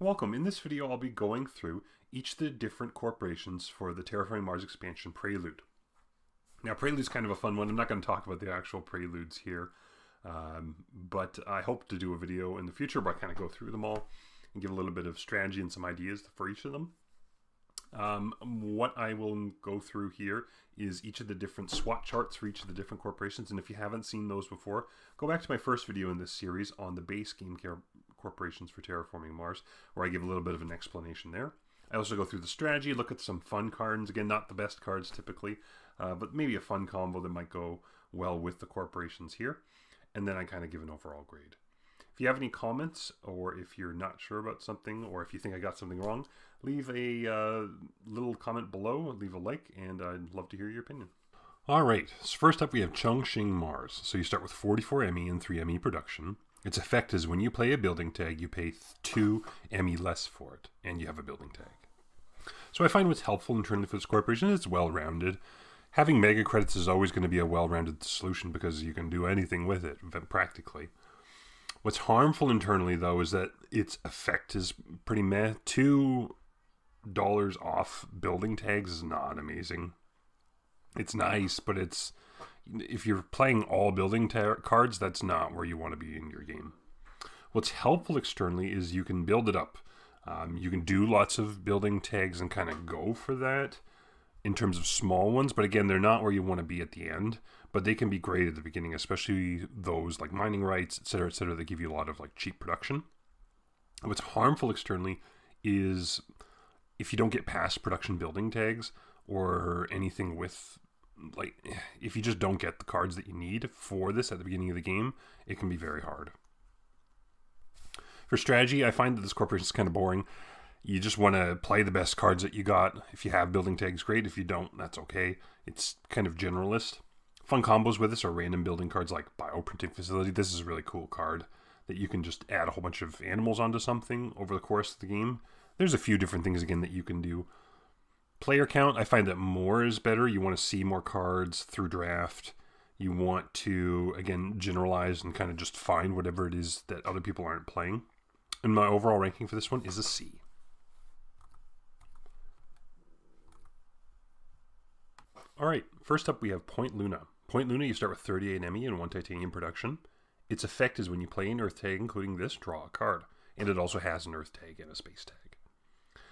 Welcome. In this video, I'll be going through each of the different corporations for the Terraforming Mars expansion Prelude. Now, Prelude is kind of a fun one. I'm not going to talk about the actual Preludes here, but I hope to do a video in the future where I kind of go through them all and give a little bit of strategy and some ideas for each of them. What I will go through here is each of the different SWOT charts for each of the different corporations, and if you haven't seen those before, go back to my first video in this series on the base game corporations for Terraforming Mars, where I give a little bit of an explanation there. I also go through the strategy, look at some fun cards, again not the best cards typically, but maybe a fun combo that might go well with the corporations here, and then I kind of give an overall grade. If you have any comments, or if you're not sure about something, or if you think I got something wrong, leave a little comment below, leave a like, and I'd love to hear your opinion. Alright, so first up we have Cheung, Shing, Mars. So you start with 44 ME and 3 ME production. Its effect is when you play a building tag, you pay 2 ME less for it, and you have a building tag. So I find what's helpful internally for this corporation is it's well-rounded. Having mega credits is always going to be a well-rounded solution because you can do anything with it, practically. What's harmful internally, though, is that its effect is pretty meh. $2 off building tags is not amazing. It's nice, but it's... if you're playing all building cards, that's not where you want to be in your game. What's helpful externally is you can build it up. You can do lots of building tags and kind of go for that in terms of small ones, but again, they're not where you want to be at the end, but they can be great at the beginning, especially those like mining rights, etc., etc., that give you a lot of like cheap production. What's harmful externally is if you don't get past production building tags or anything with, like, if you just don't get the cards that you need for this at the beginning of the game, it can be very hard. For strategy, I find that this corporation is kind of boring. You just want to play the best cards that you got. If you have building tags, great. If you don't, that's okay. It's kind of generalist. Fun combos with this are random building cards like Bioprinting Facility. This is a really cool card that you can just add a whole bunch of animals onto something over the course of the game. There's a few different things, again, that you can do. Player count, I find that more is better. You want to see more cards through draft. You want to, again, generalize and kind of just find whatever it is that other people aren't playing. And my overall ranking for this one is a C. Alright, first up we have Point Luna. Point Luna, you start with 38 ME and 1 titanium production. Its effect is when you play an earth tag, including this, draw a card. And it also has an earth tag and a space tag.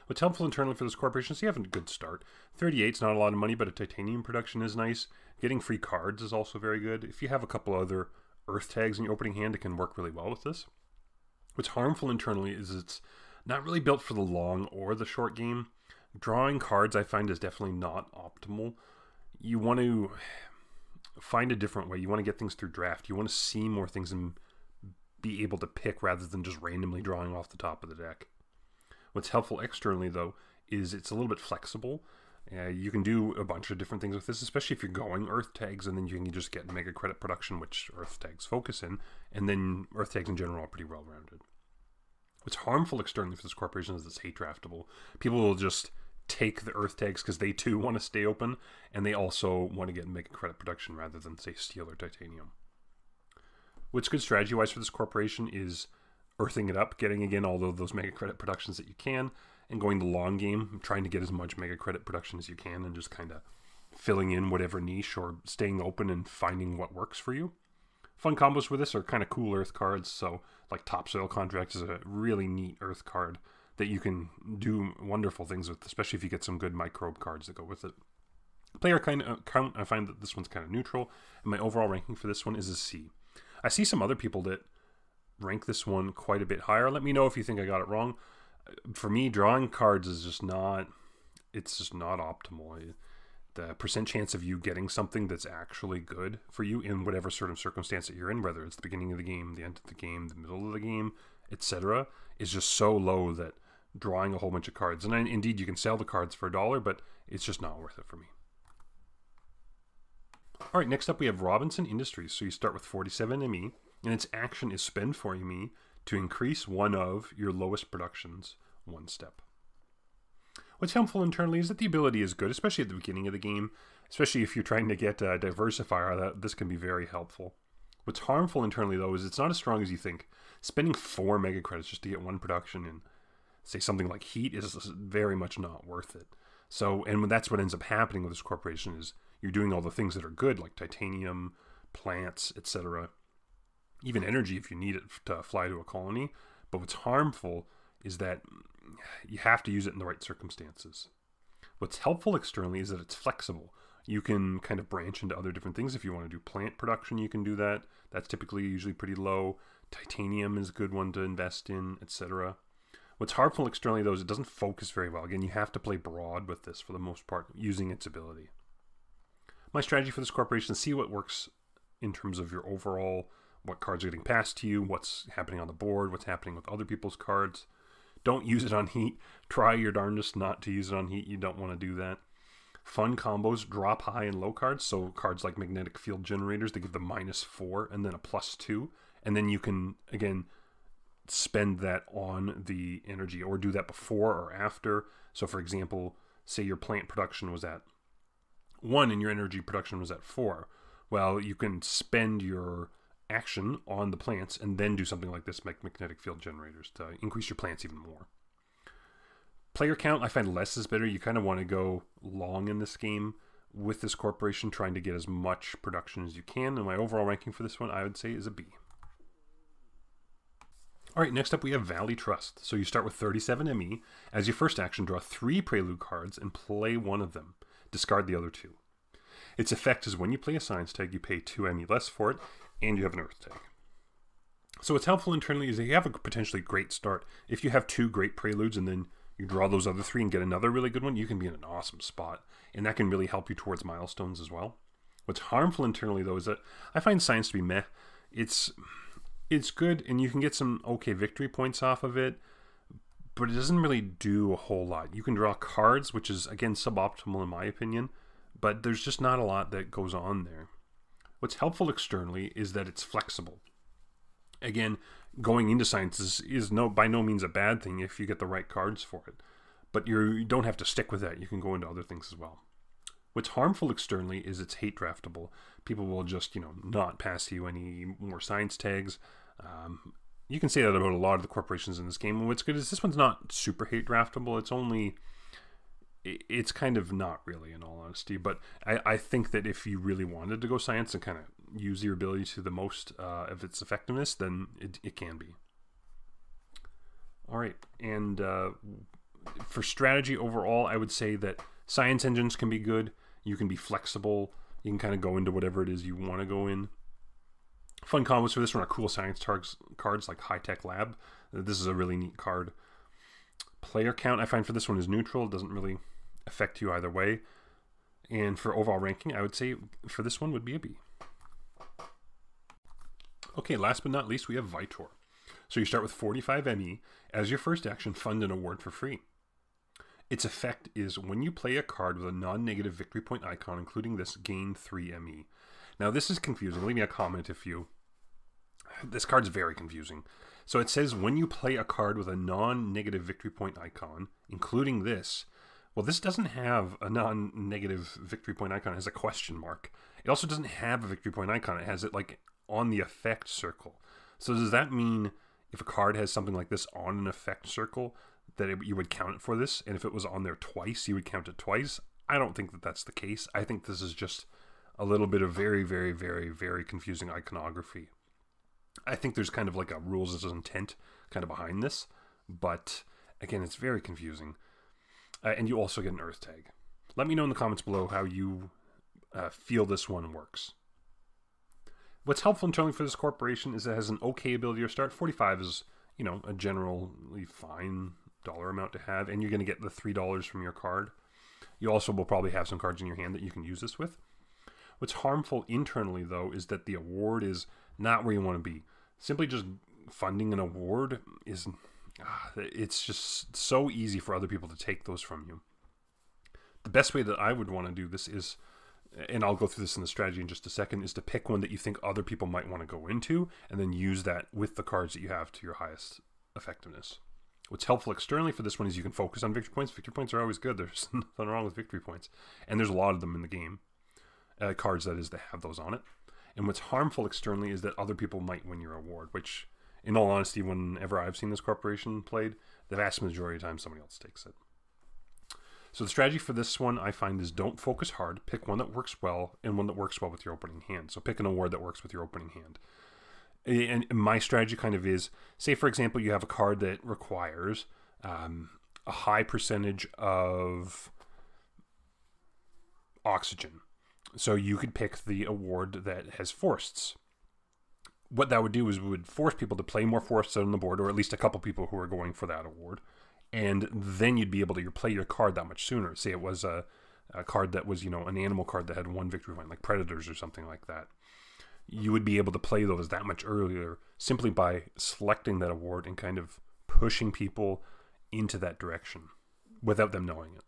What's helpful internally for this corporation is you have a good start. 38 is not a lot of money, but a titanium production is nice. Getting free cards is also very good. If you have a couple other earth tags in your opening hand, it can work really well with this. What's harmful internally is it's not really built for the long or the short game. Drawing cards, I find, is definitely not optimal. You want to find a different way. You want to get things through draft. You want to see more things and be able to pick rather than just randomly drawing off the top of the deck. What's helpful externally, though, is it's a little bit flexible. You can do a bunch of different things with this, especially if you're going earth tags, and then you can just get mega credit production, which earth tags focus in, and then earth tags in general are pretty well rounded. What's harmful externally for this corporation is it's hate draftable. People will just take the earth tags because they too want to stay open, and they also want to get mega credit production rather than, say, steel or titanium. What's good strategy wise for this corporation is earthing it up, getting again all of those mega credit productions that you can, and going the long game, trying to get as much mega credit production as you can, and just kind of filling in whatever niche or staying open and finding what works for you. Fun combos with this are kind of cool earth cards, so like Topsoil Contract is a really neat earth card that you can do wonderful things with, especially if you get some good microbe cards that go with it. Player count, I find that this one's kind of neutral, and my overall ranking for this one is a C. I see some other people that rank this one quite a bit higher. Let me know if you think I got it wrong. For me, drawing cards is just not, it's just not optimal. The percent chance of you getting something that's actually good for you in whatever sort of circumstance that you're in, whether it's the beginning of the game, the end of the game, the middle of the game, etc., is just so low that drawing a whole bunch of cards, and indeed you can sell the cards for $1, but it's just not worth it for me. Alright, next up we have Robinson Industries. So you start with 47 ME, and its action is spend 4 ME to increase one of your lowest productions 1 step. What's helpful internally is that the ability is good, especially at the beginning of the game, especially if you're trying to get a diversifier. This can be very helpful. What's harmful internally, though, is it's not as strong as you think. Spending 4 mega credits just to get 1 production in say something like heat is very much not worth it. So, and that's what ends up happening with this corporation is you're doing all the things that are good, like titanium, plants, etc. Even energy if you need it to fly to a colony. But what's harmful is that you have to use it in the right circumstances. What's helpful externally is that it's flexible. You can kind of branch into other different things. If you want to do plant production, you can do that. That's typically usually pretty low. Titanium is a good one to invest in, etc. What's harmful externally, though, is it doesn't focus very well. Again, you have to play broad with this for the most part, using its ability. My strategy for this corporation is see what works in terms of your overall, what cards are getting passed to you, what's happening on the board, what's happening with other people's cards. Don't use it on heat. Try your darndest not to use it on heat. You don't want to do that. Fun combos, drop high and low cards. So cards like magnetic field generators, they give them -4 and then a +2. And then you can, again, spend that on the energy or do that before or after. So for example, say your plant production was at 1 and your energy production was at 4. Well, you can spend your action on the plants and then do something like this, like magnetic field generators, to increase your plants even more. Player count, I find less is better. You kind of want to go long in this game with this corporation, trying to get as much production as you can. And my overall ranking for this one, I would say, is a B. All right, next up we have Valley Trust. So you start with 37 ME. As your first action, draw 3 Prelude cards and play one of them. Discard the other 2. Its effect is when you play a science tag, you pay 2 ME less for it, and you have an Earth tag. So what's helpful internally is that you have a potentially great start. If you have 2 great Preludes and then you draw those other 3 and get another really good one, you can be in an awesome spot. And that can really help you towards milestones as well. What's harmful internally, though, is that I find science to be meh. It's good, and you can get some okay victory points off of it, but it doesn't really do a whole lot. You can draw cards, which is, again, suboptimal in my opinion, but there's just not a lot that goes on there. What's helpful externally is that it's flexible. Again, going into science is by no means a bad thing if you get the right cards for it, but you don't have to stick with that. You can go into other things as well. What's harmful externally is it's hate draftable. People will just, not pass you any more science tags. You can say that about a lot of the corporations in this game. And what's good is this one's not super hate draftable. It's kind of not really, in all honesty. But I think that if you really wanted to go science and kind of use your ability to the most of its effectiveness, then it can be. All right, and for strategy overall, I would say that science engines can be good. You can be flexible. You can kind of go into whatever it is you want to go in. Fun combos for this one are cool science cards like High Tech Lab. This is a really neat card. Player count I find for this one is neutral. It doesn't really affect you either way. And for overall ranking, I would say for this one would be a B. Okay, last but not least, we have Vitor. So you start with 45 ME. As your first action, fund an award for free. Its effect is when you play a card with a non-negative victory point icon, including this, gain 3 ME. Now this is confusing. Leave me a comment if you... This card's very confusing. So it says when you play a card with a non-negative victory point icon, including this, well, this doesn't have a non-negative victory point icon. It has a question mark. It also doesn't have a victory point icon. It has it like on the effect circle. So does that mean if a card has something like this on an effect circle, that you would count it for this? And if it was on there twice, you would count it twice? I don't think that that's the case. I think this is just a little bit of very, very, very, very confusing iconography. I think there's kind of like a rules of intent kind of behind this, but again, it's very confusing. And you also get an Earth tag. Let me know in the comments below how you feel this one works. What's helpful internally for this corporation is it has an okay ability to start. 45 is, a generally fine dollar amount to have, and you're going to get the $3 from your card. You also will probably have some cards in your hand that you can use this with. What's harmful internally, though, is that the award is not where you want to be. Simply just funding an award is... it's just so easy for other people to take those from you. The best way that I would want to do this is, and I'll go through this in the strategy in just a second, is to pick one that you think other people might want to go into, and then use that with the cards that you have to your highest effectiveness. What's helpful externally for this one is you can focus on victory points. Victory points are always good. There's nothing wrong with victory points. And there's a lot of them in the game. Cards, that is, that have those on it. And what's harmful externally is that other people might win your award, which in all honesty, whenever I've seen this corporation played, the vast majority of the time somebody else takes it. So the strategy for this one I find is don't focus hard. Pick one that works well and one that works well with your opening hand. So pick an award that works with your opening hand. And my strategy kind of is, say for example, you have a card that requires a high percentage of oxygen. So you could pick the award that has forests. What that would do is would force people to play more forests on the board, or at least a couple people who are going for that award. And then you'd be able to play your card that much sooner. Say it was a card that was, an animal card that had 1 victory point, like Predators or something like that. You would be able to play those that much earlier simply by selecting that award and kind of pushing people into that direction without them knowing it.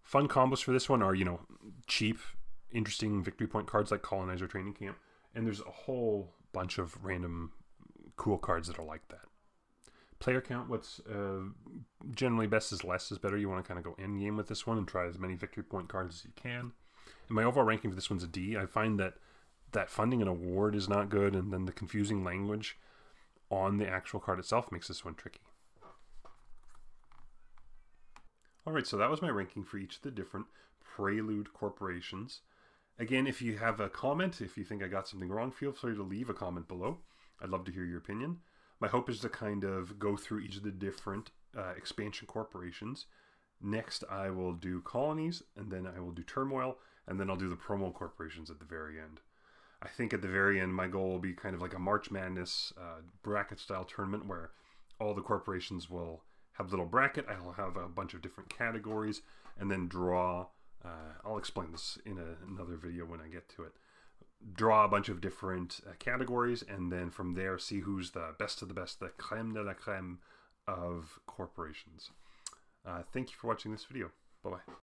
Fun combos for this one are, cheap, interesting victory point cards like Colonizer Training Camp. And there's a whole bunch of random cool cards that are like that. Player count, what's generally best is less is better. You want to kind of go end game with this one and try as many victory point cards as you can. And my overall ranking for this one's a D. I find that funding an award is not good, and then the confusing language on the actual card itself makes this one tricky. Alright, so that was my ranking for each of the different Prelude corporations. Again, if you have a comment, if you think I got something wrong, feel free to leave a comment below. I'd love to hear your opinion. My hope is to kind of go through each of the different expansion corporations. Next, I will do colonies, and then I will do turmoil, and then I'll do the promo corporations at the very end. I think at the very end, my goal will be kind of like a March Madness bracket-style tournament where all the corporations will have a little bracket. I'll have a bunch of different categories, and then draw. I'll explain this in another video when I get to it. Draw a bunch of different categories, and then from there see who's the best of the best, the creme de la creme of corporations. Thank you for watching this video. Bye-bye.